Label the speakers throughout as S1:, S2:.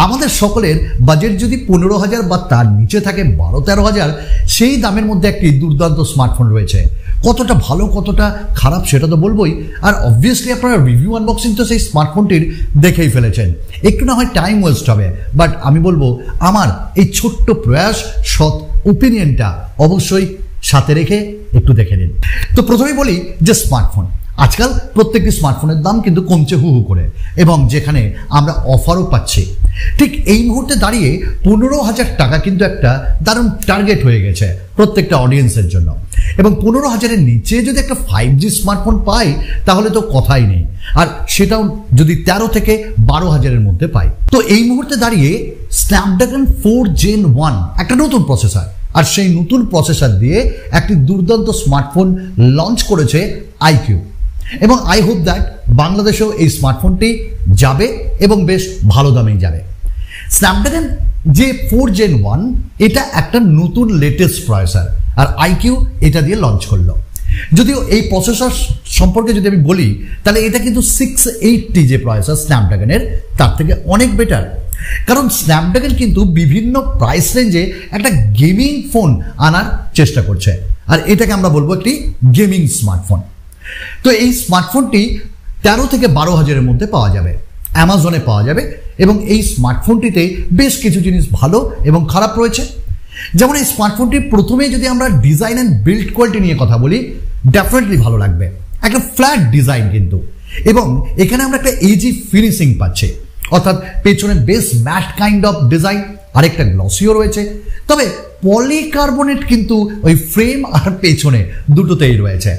S1: আমাদের সকলের বাজেট যদি 15,000 বা তার নিচে থাকে 12-13,000, সেই দামের মধ্যে একটি দুর্দান্ত স্মার্টফোন রয়েছে। কতটা ভালো কতটা খারাপ সেটা তো বলবোই, আর অবভিয়াসলি আপনারা রিভিউ আনবক্সিং তো সেই স্মার্টফোনটির দেখেই ফেলেছেন। একটু না হয় টাইম ওয়েস্ট হবে, বাট আমি বলবো আমার এই ছোট্ট প্রয়াস, সৎ ওপিনিয়নটা অবশ্যই সাথে রেখে একটু দেখে নিন। তো প্রথমেই বলি যে স্মার্টফোন, আজকাল প্রত্যেকটি স্মার্টফোনের দাম কিন্তু কমছে হু হু করে, এবং যেখানে আমরা অফারও পাচ্ছি। ঠিক এই মুহূর্তে দাঁড়িয়ে 15,000 টাকা কিন্তু একটা দারুণ টার্গেট হয়ে গেছে প্রত্যেকটা অডিয়েন্সের জন্য। এবং 15,000-এর নিচে যদি একটা 5G স্মার্টফোন পাই তাহলে তো কথাই নেই, আর সেটাও যদি 13 থেকে 12,000-এর মধ্যে পাই। তো এই মুহূর্তে দাঁড়িয়ে স্ন্যাপড্রাগন 4 Gen 1 একটা নতুন প্রসেসর, আর সেই নতুন প্রসেসর দিয়ে একটি দুর্দান্ত স্মার্টফোন লঞ্চ করেছে iQOO, এবং আই হোপ দ্যাট বাংলাদেশেও এই স্মার্টফোনটি যাবে এবং বেশ ভালো দামেই যাবে। স্ন্যাপড্রাগন যে 4 Gen 1 এটা একটা নতুন লেটেস্ট প্রসেসর, আর iQOO এটা দিয়ে লঞ্চ করলো। যদিও এই প্রসেসর সম্পর্কে যদি আমি বলি তাহলে এটা কিন্তু 680 যে প্রসেসর স্ন্যাপড্রাগনের তার থেকে অনেক বেটার, কারণ স্ন্যাপড্রাগন কিন্তু বিভিন্ন প্রাইস রেঞ্জে একটা গেমিং ফোন আনার চেষ্টা করছে, আর এটাকে আমরা বলবো একটি গেমিং স্মার্টফোন। তো এই স্মার্টফোনটি 13 থেকে 12,000-এর মধ্যে পাওয়া যাবে, অ্যামাজনে পাওয়া যাবে, এবং এই স্মার্টফোনটিতে বেশ কিছু জিনিস ভালো এবং খারাপ রয়েছে। যেমন এই স্মার্টফোনটির প্রথমে যদি আমরা ডিজাইন অ্যান্ড বিল্ড কোয়ালিটি নিয়ে কথা বলি, ডেফিনেটলি ভালো লাগবে। একটা ফ্ল্যাট ডিজাইন কিন্তু, এবং এখানে আমরা একটা এজি ফিনিশিং পাচ্ছি, অর্থাৎ পেছনে বেশ ম্যাট কাইন্ড অফ ডিজাইন, আরেকটা গ্লসিও রয়েছে। তবে পলিকার্বনেট কিন্তু ওই ফ্রেম আর পেছনে দুটোতেই রয়েছে।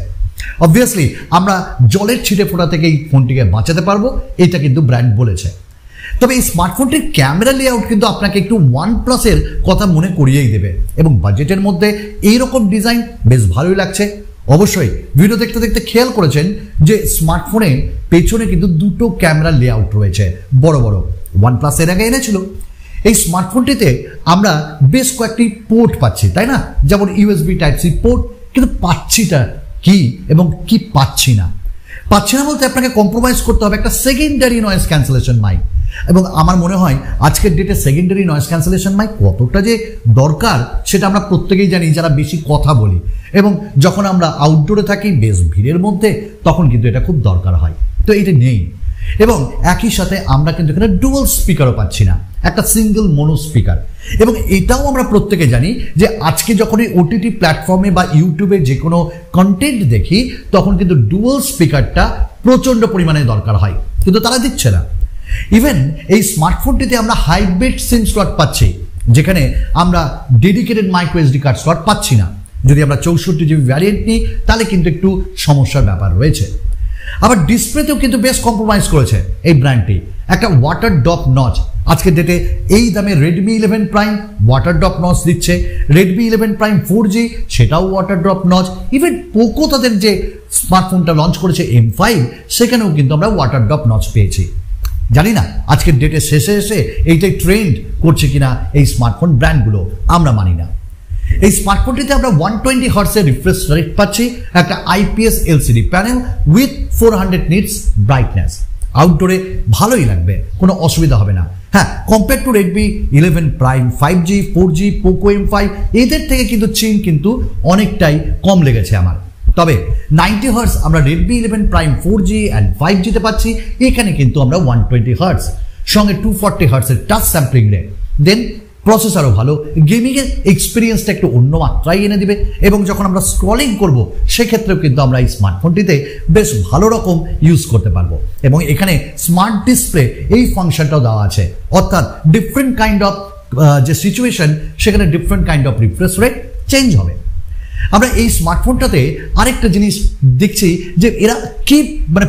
S1: অবভিয়াসলি আমরা জলের ছিটে ফোটা থেকে এই ফোনটিকে বাঁচাতে পারবো, এটা কিন্তু ব্র্যান্ড বলেছে। তবে এই স্মার্টফোনটির ক্যামেরা লেআউট কিন্তু আপনাকে একটু OnePlus-এর কথা মনে করিয়েই দেবে, এবং বাজেটের মধ্যে এইরকম ডিজাইন বেশ ভালোই লাগছে। অবশ্যই ভিডিও দেখতে দেখতে খেয়াল করেছেন যে স্মার্টফোনে পেছনে কিন্তু দুটো ক্যামেরা লেআউট রয়েছে বড় বড়, OnePlus এর আগে এনেছিল। এই স্মার্টফোনটিতে আমরা বেশ কয়েকটি পোর্ট পাচ্ছি, তাই না? যেমন USB Type-C পোর্ট, কিন্তু পাচ্ছিটা কি এবং কি পাচ্ছি না বলতে আপনাকে কম্প্রোমাইজ করতে হবে একটা সেকেন্ডারি নয়েজ ক্যান্সেলেশন মাইক, এবং আমার মনে হয় আজকের ডেটে সেকেন্ডারি নয়েজ ক্যান্সেলেশন মাইক কতটা যে দরকার সেটা আমরা প্রত্যেকেই জানি যারা বেশি কথা বলি, এবং যখন আমরা আউটডোরে থাকি বেশ ভিড়ের মধ্যে তখন কিন্তু এটা খুব দরকার হয়। তো এটা নেই, এবং একই সাথে আমরা কিন্তু এখানে ডুয়াল স্পিকারও পাচ্ছি না, একটা সিঙ্গেল মোনো স্পিকার। এবং এটাও আমরা প্রত্যেকে জানি যে আজকে যখন এই ওটিটি প্ল্যাটফর্মে বা ইউটিউবে যে কোনো কন্টেন্ট দেখি তখন কিন্তু ডুয়াল স্পিকারটা প্রচণ্ড পরিমাণে দরকার হয়, কিন্তু তারা দিচ্ছে না। ইভেন এই স্মার্টফোনটিতে আমরা হাইব্রিড সিম স্লট পাচ্ছি, যেখানে আমরা dedicated micro SD card slot পাচ্ছি না। যদি আমরা 64 GB ভ্যারিয়েন্ট নিই তাহলে কিন্তু একটু সমস্যার ব্যাপার রয়েছে। আবার ডিসপ্লেতেও কিন্তু বেশ কম্প্রোমাইজ করেছে এই ব্র্যান্ডটি, একটা ওয়াটার ড্রপ নচ। আজকের ডেটে এই দামে Redmi 11 Prime water drop notch দিচ্ছে, Redmi 11 Prime 4G সেটাও water drop notch. Even Poco তাদের যে স্মার্টফোনটা লঞ্চ করেছে M5 সেখানেও কিন্তু আমরা ওয়াটার ড্রপ নচ পেয়েছি। জানি না আজকের ডেটে শেষে এসে এইটাই ট্রেন্ড করছে কিনা এই স্মার্টফোন ব্র্যান্ডগুলো, আমরা মানি না। এই স্মার্টফোনটিতে আমরা 120 Hz রিফ্রেশ রেট পাচ্ছি, একটা IPS LCD panel with 400 nits brightness. আউটডোরে ভালোই লাগবে, কোনো অসুবিধা হবে না। হ্যাঁ, compare to Redmi 11 Prime 5G 4G Poco M5 এদের থেকে কিন্তু চিন কিন্তু অনেকটাই কম লেগেছে আমার। তবে 90 Hz আমরা Redmi 11 Prime 4G অ্যান্ড 5G-তে পাচ্ছি, এখানে কিন্তু আমরা 120 Hz সঙ্গে 240 Hz এর টাচ স্যাম্পলিং রেট। দেন প্রসেসরও ভালো, গেমিংয়ের এক্সপিরিয়েন্সটা একটু অন্য মাত্রায় এনে দিবে, এবং যখন আমরা স্ক্রলিং করব সেক্ষেত্রেও কিন্তু আমরা এই স্মার্টফোনটিতে বেশ ভালো রকম ইউজ করতে পারবো। এবং এখানে স্মার্ট ডিসপ্লে এই ফাংশনটাও দেওয়া আছে, অর্থাৎ ডিফারেন্ট কাইন্ড অফ যে সিচুয়েশন সেখানে different kind of refresh rate change হবে। আমরা এই স্মার্টফোনটাতে আরেকটা জিনিস দেখছি যে এরা কি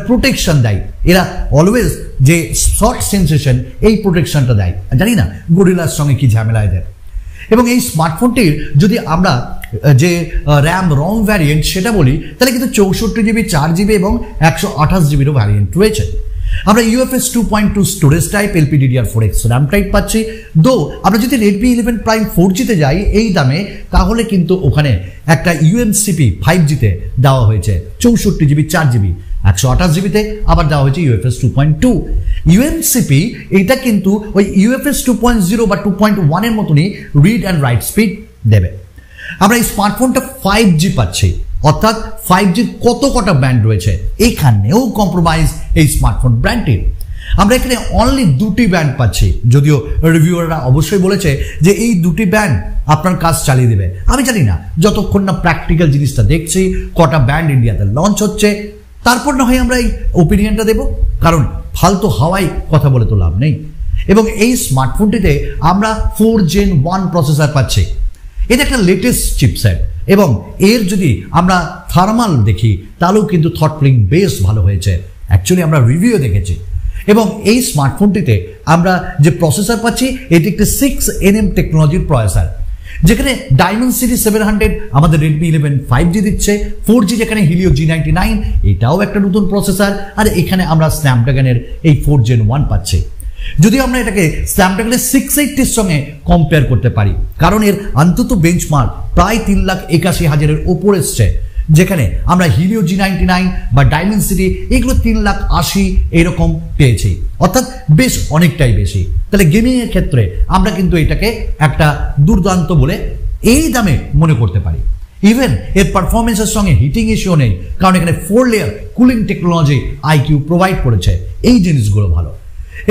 S1: প্রোটেকশন দেয়, এরা অলওয়েজ যে শর্ট সেন্সেশন এই প্রোটেকশনটা দেয়। জানি না গরিলার সঙ্গে কি ঝামেলা এদের। এবং এই স্মার্টফোনটির যদি আমরা যে র্যাম রম ভ্যারিয়েন্ট সেটা বলি তাহলে কিন্তু 64 GB 4 GB এবং 128 GBরও ভ্যারিয়েন্ট রয়েছে। আমরা UFS 2.2 storage type LPDDR4X RAM type পাচ্ছি। দো আমরা যদি Redmi 11 Prime 4G-তে যাই এই দামে তাহলে কিন্তু ওখানে একটা UMCP 5G-তে দেওয়া হয়েছে 64 GB 4 GB, 128 আবার দেওয়া হয়েছে UFS 2.2। UMCP এটা কিন্তু ওই UFS 2.0 বা 2.1 এর মতনই রিড অ্যান্ড রাইট স্পিড দেবে। আমরা এই স্মার্টফোনটা 5G পাচ্ছি, অর্থাৎ 5G কটা ব্যান্ড রয়েছে, এখানেও কম্প্রোমাইজ এই স্মার্টফোন ব্র্যান্ডটির। আমরা এখানে অনলি 2টি ব্যান্ড পাচ্ছি, যদিও রিভিউয়াররা অবশ্যই বলেছে যে এই 2টি ব্যান্ড আপনার কাজ চালিয়ে দেবে। আমি জানি না, যতক্ষণ না প্র্যাকটিক্যাল জিনিসটা দেখছি, কটা ব্যান্ড ইন্ডিয়াতে লঞ্চ হচ্ছে, তারপর না হয় আমরা এই ওপিনিয়নটা দেব, কারণ ফালতু হাওয়ায় কথা বলে তো লাভ নেই। এবং এই স্মার্টফোনটিতে আমরা 4 Gen 1 প্রসেসর পাচ্ছি। এটা একটা লেটেস্ট চিপসেট, এবং এর যদি আমরা থার্মাল দেখি তাহলেও কিন্তু থ্রটলিং বেশ ভালো হয়েছে। অ্যাকচুয়ালি আমরা রিভিউ দেখেছি। এবং এই স্মার্টফোনটিতে আমরা যে প্রসেসর পাচ্ছি এটি একটি 6nm টেকনোলজির প্রসেসর, যেখানে Dimensity 700 আমাদের Redmi 11 5G দিচ্ছে, 4G যেখানে Helio G99 এটাও একটা নতুন প্রসেসর, আর এখানে আমরা Snapdragon-এর এই 4 Gen 1 পাচ্ছি। যদিও আমরা এটাকে Snapdragon 680 সঙ্গে কম্পেয়ার করতে পারি, কারণ এর অন্তত বেঞ্চমার্ক প্রায় 3,81,000-এর উপর এসছে, যেখানে আমরা Helio G99 বা Dimensity এগুলো 3,80,000 এরকম পেয়েছি, অর্থাৎ বেশ অনেকটাই বেশি। তাহলে গেমিং এর ক্ষেত্রে আমরা কিন্তু এটাকে একটা দুর্দান্ত বলে এই দামে মনে করতে পারি। ইভেন এর পারফরমেন্সের সঙ্গে হিটিং ইস্যু নেই, কারণ এখানে 4 layer cooling technology iQOO provide করেছে। এই জিনিসগুলো ভালো,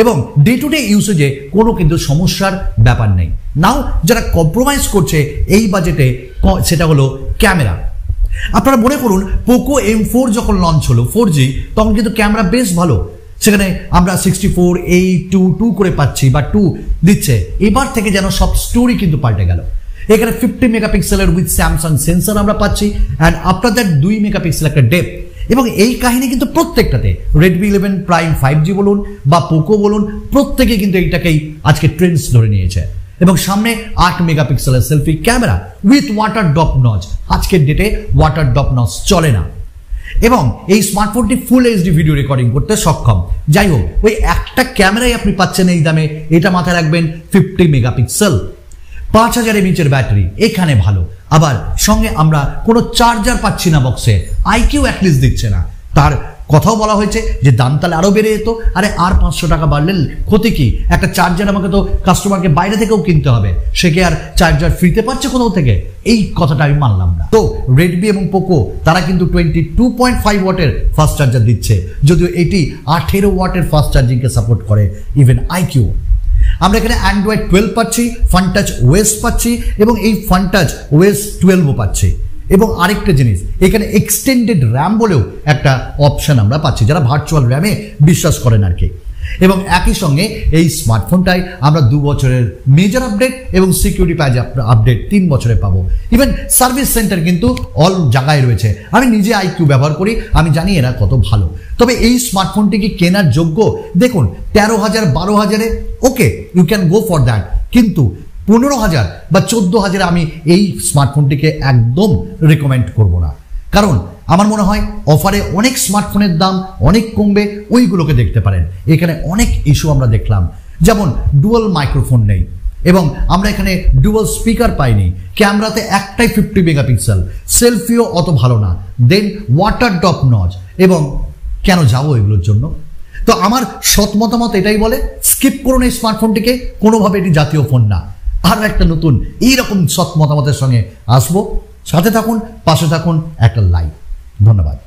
S1: এবং ডে টু ডে ইউসেজে কোনো কিন্তু সমস্যার ব্যাপার নেই। নাও যারা কম্প্রোমাইজ করছে এই বাজেটে, সেটা হলো ক্যামেরা। আপনারা মনে করুন পোকো M4 যখন লঞ্চ হলো 4G, তখন কিন্তু ক্যামেরা বেশ ভালো, সেখানে আমরা 64, 8, 2 করে পাচ্ছি বা 2 দিচ্ছে। এবার থেকে যেন সব স্টোরি কিন্তু পাল্টে গেল। এখানে 50 মেগাপিক্সেলের উইথ স্যামসাং সেন্সর আমরা পাচ্ছি, অ্যান্ড আফটার দ্যাট 2 মেগাপিক্সেল একটা ডেপথ। এবং এই কাহিনী কিন্তু প্রত্যেকটাতে Redmi 11 Prime 5G বলুন বা পোকো বলুন, প্রত্যেকে কিন্তু এইটাকেই আজকে ট্রেন্ডস ধরে নিয়েছে। এবং সামনে 8 মেগাপিক্সেলের selfie camera with water drop notch. আজকের ডেটে ওয়াটার ড্রপ নচ চলে না। এবং এই স্মার্টফোনটি ফুল এইচডি ভিডিও রেকর্ডিং করতে সক্ষম। যাই হোক, ওই একটা ক্যামেরাই আপনি পাচ্ছেন এই দামে, এটা মাথায় রাখবেন। 50 মেগাপিক্সেল, 5000 mAh ব্যাটারি, এখানে ভালো। আবার সঙ্গে আমরা কোনো চার্জার পাচ্ছি না বক্সে, iQOO অ্যাটলিস্ট দিচ্ছে না। তার কথাও বলা হয়েছে যে দাম তাহলে আরও বেড়ে যেত। আরে আর 500 টাকা বাড়লে ক্ষতি কি? একটা চার্জার আমাকে তো কাস্টমারকে বাইরে থেকেও কিনতে হবে, সে কি আর চার্জার ফ্রিতে পাচ্ছে কোথাও থেকে? এই কথাটা আমি মানলাম না। তো রেডমি এবং পোকো তারা কিন্তু 22.5 ওয়াটের ফাস্ট চার্জার দিচ্ছে, যদিও এটি 18 ওয়াটের ফাস্ট চার্জিংকে সাপোর্ট করে ইভেন iQOO। আমরা এখানে অ্যান্ড্রয়েড 12 পাচ্ছি, ফানটাচ ওএস পাচ্ছি, এবং এই ফানটাচ ওএস 12ও পাচ্ছি। এবং আরেকটা জিনিস, এখানে এক্সটেন্ডেড র্যাম বলেও একটা অপশন আমরা পাচ্ছি, যারা ভার্চুয়াল র্যামে বিশ্বাস করেন আর কি। এবং একই সঙ্গে এই স্মার্টফোনটায় আমরা 2 বছরের মেজর আপডেট এবং সিকিউরিটি প্যাচ আপডেট 3 বছরে পাবো। ইভেন সার্ভিস সেন্টার কিন্তু অল জায়গায় রয়েছে। আমি নিজে iQOO ব্যবহার করি, আমি জানি এরা কত ভালো। তবে এই স্মার্টফোনটি কি কেনার যোগ্য? দেখুন 13,000 12,000-এ okay, you can go for that, কিন্তু 15,000 বা 14,000 আমি এই স্মার্টফোনটিকে একদম রেকমেন্ড করব না। কারণ আমার মনে হয় অফারে অনেক স্মার্টফোনের দাম অনেক কমবে, ওইগুলোকে দেখতে পারেন। এখানে অনেক ইস্যু আমরা দেখলাম, যেমন ডুয়াল মাইক্রোফোন নেই, এবং আমরা এখানে ডুয়াল স্পিকার পাইনি, ক্যামেরাতে একটাই 50 মেগাপিক্সেল, সেলফিও অত ভালো না, দেন ওয়াটার ড্রপ নচ। এবং কেন যাবো এগুলোর জন্য? তো আমার সৎ মতামত এটাই বলে, স্কিপ করুন এই স্মার্টফোনটিকে, কোনোভাবে এটি জাতীয় ফোন না। আরও একটা নতুন এইরকম সৎ মতামতের সঙ্গে আসবো। সাথে থাকুন, পাশে থাকুন, একটা লাইক। ধন্যবাদ।